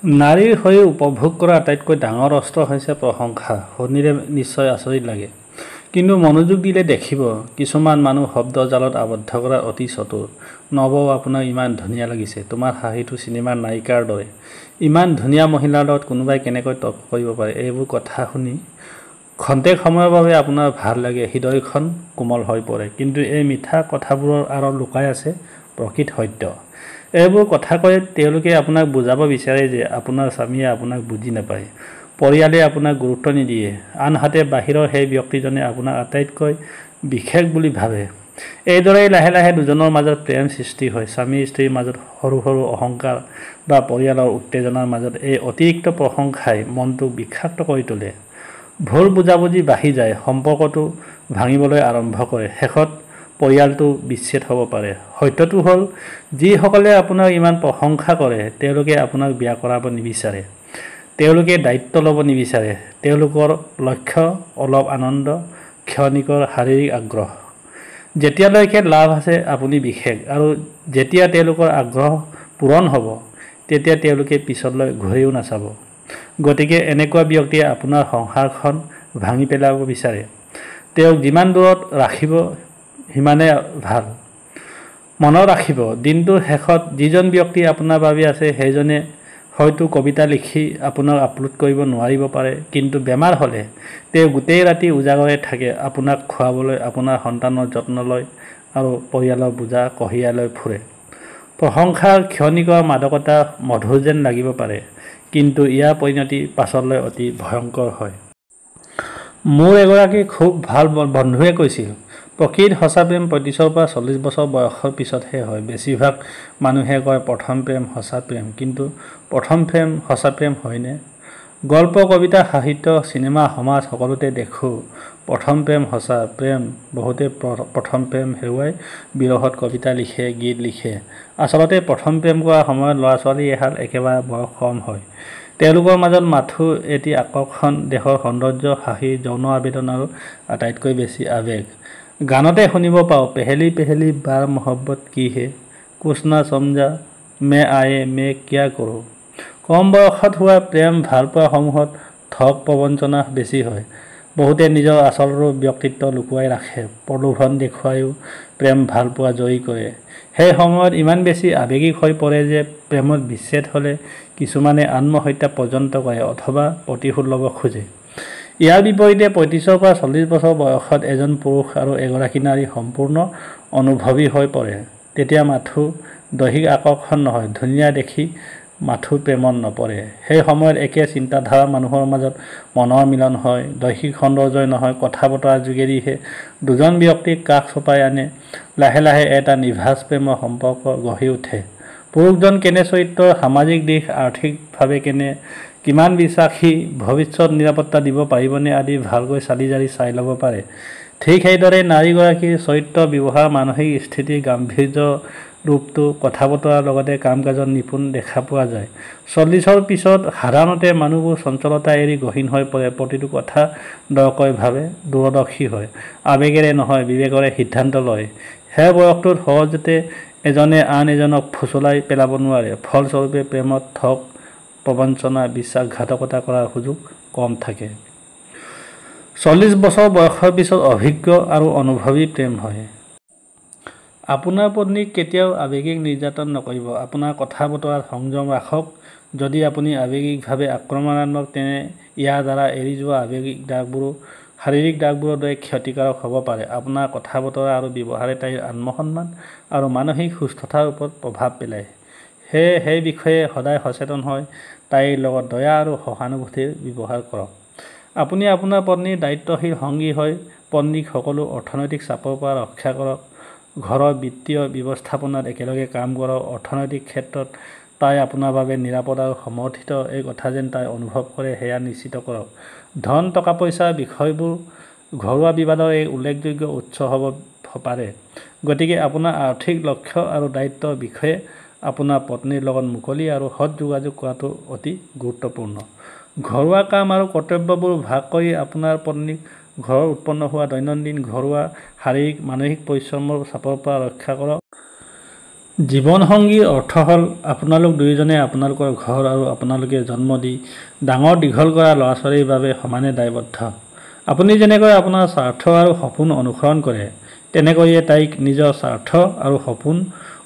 নাৰীৰ হৈ উপভোগ কৰা আটাইতকৈ ডাঙৰ অস্ত্ৰ হৈছে প্ৰশংসা। শুনিলে নিশ্চয় আচৰিত লাগে, কিন্তু মনোযোগ দিলে দেখিব কিছুমান মানুহ শব্দ জালত আবদ্ধ কৰা অতি চতুৰ। নবৌ, আপোনাক ইমান ধুনীয়া লাগিছে, তোমাৰ হাঁহিটো চিনেমাৰ নায়িকাৰ দৰে। ইমান ধুনীয়া মহিলাৰ লগত কোনোবাই কেনেকৈ তৰ্ক কৰিব পাৰে? এইবোৰ কথা শুনি খন্তেক সময়ৰ বাবে আপোনাৰ ভাল লাগে, হৃদয়খন কোমল হৈ পৰে। কিন্তু এই মিঠা কথাবোৰৰ আঁৰত লুকাই আছে প্ৰকৃত সত্য। এইবোৰ কথা কৈ তেওঁলোকে আপোনাক বুজাব বিচাৰে যে আপোনাৰ স্বামীয়ে আপোনাক বুজি নাপায়, পৰিয়ালে আপোনাক গুৰুত্ব নিদিয়ে, আনহাতে বাহিৰৰ সেই ব্যক্তিজনে আপোনাক আটাইতকৈ বিশেষ বুলি ভাবে। এইদৰেই লাহে লাহে দুজনৰ মাজত প্ৰেম সৃষ্টি হয়। স্বামী স্ত্ৰীৰ মাজত সৰু সৰু অহংকাৰ বা পৰিয়ালৰ উত্তেজনাৰ মাজত এই অতিৰিক্ত প্ৰশংসাই মনটো বিষাক্ত কৰি তোলে। ভুল বুজাবুজি বাঢ়ি যায়, সম্পৰ্কটো ভাঙিবলৈ আৰম্ভ কৰে, শেষত পৰিয়ালটো বিচ্ছেদ হ'ব পাৰে। সত্যটো হ'ল, যিসকলে আপোনাক ইমান প্ৰশংসা কৰে তেওঁলোকে আপোনাক বিয়া কৰাব নিবিচাৰে, তেওঁলোকে দায়িত্ব ল'ব নিবিচাৰে। তেওঁলোকৰ লক্ষ্য অলপ আনন্দ, ক্ষণিকৰ শাৰীৰিক আগ্ৰহ। যেতিয়ালৈকে লাভ আছে আপুনি বিশেষ, আৰু যেতিয়া তেওঁলোকৰ আগ্ৰহ পূৰণ হ'ব তেতিয়া তেওঁলোকে পিছলৈ ঘূৰিও নাচাব। গতিকে এনেকুৱা ব্যক্তিয়ে আপোনাৰ সংসাৰখন ভাঙি পেলাব বিচাৰে। তেওঁক যিমান দূৰত ৰাখিব সিমানে ভাল। মনত ৰাখিব, দিনটোৰ শেষত যিজন ব্যক্তি আপোনাৰ বাবে আছে সেইজনে হয়তো কবিতা লিখি আপোনাক আপলোড কৰিব নোৱাৰিব পাৰে, কিন্তু বেমাৰ হ'লে তেওঁ গোটেই ৰাতি উজাগৰে থাকে, আপোনাক খুৱাবলৈ, আপোনাৰ সন্তানৰ যত্ন লয় আৰু পৰিয়ালৰ বোজা কঢ়িয়াই লৈ ফুৰে। প্ৰশংসাৰ ক্ষণিকৰ মাদকতা মধুৰ যেন লাগিব পাৰে, কিন্তু ইয়াৰ পৰিণতি পাছলৈ অতি ভয়ংকৰ হয়। মোৰ এগৰাকী খুব ভাল বন্ধুৱে কৈছিল, প্ৰকৃত সঁচা প্ৰেম ৩৫ৰ পৰা ৪০ বছৰ বয়সৰ পিছতহে হয়। বেছিভাগ মানুহে কয় প্ৰথম প্ৰেম সঁচা প্ৰেম, কিন্তু প্ৰথম প্ৰেম সঁচা প্ৰেম হয়নে? গল্প, কবিতা, সাহিত্য, চিনেমা, সমাজ সকলোতে দেখোঁ প্ৰথম প্ৰেম সঁচা প্ৰেম। বহুতে প্ৰথম প্ৰেম হেৰুৱাই বিৰহত কবিতা লিখে, গীত লিখে। আচলতে প্ৰথম প্ৰেম কৰাৰ সময়ত ল'ৰা ছোৱালী এহাল একেবাৰে বয়স কম হয়। তেওঁলোকৰ মাজত মাথো এটি আকৰ্ষণ, দেহৰ সৌন্দৰ্য, হাঁহি, যৌন আবেদন আৰু আটাইতকৈ বেছি আৱেগ। গানতে শুনিব পাওঁ, পেহেলি পেহেলি বাৰ মহব্বত কি হে, কুছ না সমঝা মে আয়ে মে কিয়া কৰোঁ। কম বয়সত হোৱা প্ৰেম ভালপোৱা সমূহত ঠগ প্ৰবঞ্চনা বেছি হয়। বহুতে নিজৰ আচল ৰূপ, ব্যক্তিত্ব লুকুৱাই ৰাখে, প্ৰলোভন দেখুৱাইও প্ৰেম ভালপোৱা জয়ী কৰে। সেই সময়ত ইমান বেছি আৱেগিক হৈ পৰে যে প্ৰেমত বিচ্ছেদ হ'লে কিছুমানে আত্মহত্যা পৰ্যন্ত কৰে অথবা প্ৰতিশোধ ল'ব খোজে। ইয়াৰ বিপৰীতে ৩৫ৰ পৰা ৪০ বছৰ বয়সত এজন পুৰুষ আৰু এগৰাকী নাৰী সম্পূৰ্ণ অনুভৱী হৈ পৰে। তেতিয়া মাথো দৈহিক আকৰ্ষণ নহয়, ধুনীয়া দেখি মাথো প্ৰেমত নপৰে। সেই সময়ত একে চিন্তাধাৰাৰ মানুহৰ মাজত মনৰ মিলন হয়। দৈহিক সৌন্দৰ্যই নহয়, কথা বতৰাৰ যোগেদিহে দুজন ব্যক্তিক কাষ চপাই আনে। লাহে লাহে এটা নিভাঁজ প্ৰেমৰ সম্পৰ্ক গঢ়ি উঠে। পুৰুষজন কেনে চৰিত্ৰৰ, সামাজিক দিশ, আৰ্থিকভাৱে কেনে, কিমান বিশ্বাসী, ভৱিষ্যত নিৰাপত্তা দিব পাৰিবনে আদি ভালকৈ চালি জাৰি চাই ল'ব পাৰে। ঠিক সেইদৰে নাৰীগৰাকীৰ চৰিত্ৰ, ব্যৱহাৰ, মানসিক স্থিতি, গাম্ভীৰ্য, ৰূপটো, কথা বতৰাৰ লগতে কাম কাজত নিপুণ দেখা পোৱা যায়। ৪০ৰ পিছত সাধাৰণতে মানুহবোৰ চঞ্চলতা এৰি গহীন হৈ পৰে, প্ৰতিটো কথা দৰকৈ ভাবে, দূৰদৰ্শী হয়, আৱেগেৰে নহয় বিবেকেৰে সিদ্ধান্ত লয়। সেই বয়সটোত সহজতে এজনে আন এজনক ফুচলাই পেলাব নোৱাৰে। ফলস্বৰূপে প্ৰেমত ঠগ প্ৰবঞ্চনা, বিশ্বাসঘাতকতা কৰাৰ সুযোগ কম থাকে। ৪০ বছৰ বয়সৰ পিছত অভিজ্ঞ আৰু অনুভৱী প্ৰেম হয়। আপোনাৰ পত্নীক কেতিয়াও আৱেগিক নিৰ্যাতন নকৰিব। আপোনাৰ কথা বতৰাত সংযম ৰাখক। যদি আপুনি আৱেগিকভাৱে আক্ৰমণাত্মক, তেনে ইয়াৰ দ্বাৰা এৰি যোৱা আৱেগিক দাগবোৰো শাৰীৰিক দাগবোৰৰ দৰে ক্ষতিকাৰক হ'ব পাৰে। আপোনাৰ কথা বতৰা আৰু ব্যৱহাৰে তাইৰ আত্মসন্মান আৰু মানসিক সুস্থতাৰ ওপৰত প্ৰভাৱ পেলায়। সেয়ে সেই বিষয়ে সদায় সচেতন হৈ তাইৰ লগত দয়া আৰু সহানুভূতিৰ ব্যৱহাৰ কৰক। আপুনি আপোনাৰ পত্নীৰ দায়িত্বশীল সঙ্গী হৈ পত্নীক সকলো অৰ্থনৈতিক চাপৰ পৰা ৰক্ষা কৰক। ঘৰৰ বিত্তীয় ব্যৱস্থাপনাত একেলগে কাম কৰক। অৰ্থনৈতিক ক্ষেত্ৰত তাই আপোনাৰ বাবে নিৰাপদ আৰু সমৰ্থিত, এই কথা যেন তাই অনুভৱ কৰে সেয়া নিশ্চিত কৰক। ধন, টকা পইচাৰ বিষয়বোৰ ঘৰুৱা বিবাদৰ এক উল্লেখযোগ্য উৎস হ'ব পাৰে। গতিকে আপোনাৰ আৰ্থিক লক্ষ্য আৰু দায়িত্বৰ বিষয়ে আপোনাৰ পত্নীৰ লগত মুকলি আৰু সৎ যোগাযোগ কৰাটো অতি গুৰুত্বপূৰ্ণ। ঘৰুৱা কাম আৰু কৰ্তব্যবোৰ ভাগ কৰি আপোনাৰ পত্নীক ঘৰত উৎপন্ন হোৱা দৈনন্দিন ঘৰুৱা, শাৰীৰিক, মানসিক পৰিশ্ৰমৰ চাপৰ পৰা ৰক্ষা কৰক। জীৱনসংগীৰ অৰ্থ হ'ল আপোনালোক দুয়োজনে আপোনালোকৰ ঘৰ আৰু আপোনালোকে জন্ম দি ডাঙৰ দীঘল কৰা ল'ৰা ছোৱালীৰ বাবে সমানে দায়বদ্ধ। আপুনি যেনেকৈ আপোনাৰ স্বাৰ্থ আৰু সপোন অনুসৰণ কৰে, তেনেকৈয়ে তাইক নিজৰ স্বাৰ্থ আৰু সপোন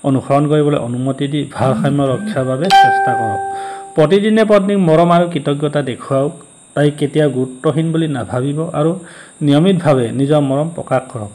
অনুসৰণ কৰিবলৈ অনুমতি দি ভাৰসাম্য ৰক্ষাৰ বাবে চেষ্টা কৰক। প্ৰতিদিনে পত্নীক মৰম আৰু কৃতজ্ঞতা দেখুৱাওক, তাইক কেতিয়াও গুৰুত্বহীন বুলি নাভাবিব আৰু নিয়মিতভাৱে নিজৰ মৰম প্ৰকাশ কৰক।